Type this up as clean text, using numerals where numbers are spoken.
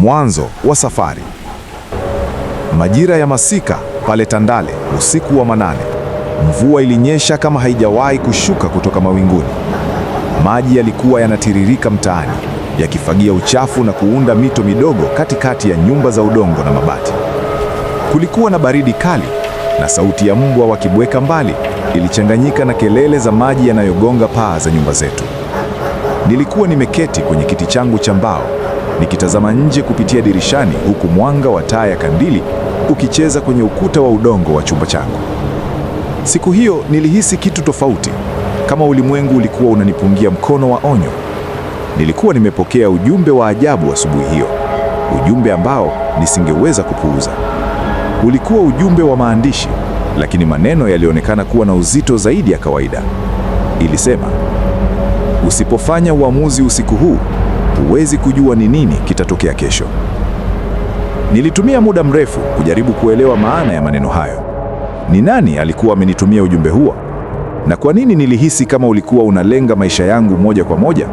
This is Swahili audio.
Mwanzo wa safari. Majira ya masika pale Tandale, usiku wa manane, mvua ilinyesha kama haijawahi kushuka kutoka mawinguni. Maji yalikuwa yanatiririka mtaani, yakifagia uchafu na kuunda mito midogo katikati ya nyumba za udongo na mabati. Kulikuwa na baridi kali, na sauti ya mbwa wakibweka mbali ilichanganyika na kelele za maji yanayogonga paa za nyumba zetu. Nilikuwa nimeketi kwenye kiti changu cha mbao, nikitazama nje kupitia dirishani, huku mwanga wa taa ya kandili ukicheza kwenye ukuta wa udongo wa chumba changu. Siku hiyo nilihisi kitu tofauti, kama ulimwengu ulikuwa unanipungia mkono wa onyo. Nilikuwa nimepokea ujumbe wa ajabu asubuhi hiyo, ujumbe ambao nisingeweza kupuuza. Ulikuwa ujumbe wa maandishi, lakini maneno yalionekana kuwa na uzito zaidi ya kawaida. Ilisema, usipofanya uamuzi usiku huu, huwezi kujua ni nini kitatokea kesho. Nilitumia muda mrefu kujaribu kuelewa maana ya maneno hayo. Ni nani alikuwa amenitumia ujumbe huo? Na kwa nini nilihisi kama ulikuwa unalenga maisha yangu moja kwa moja?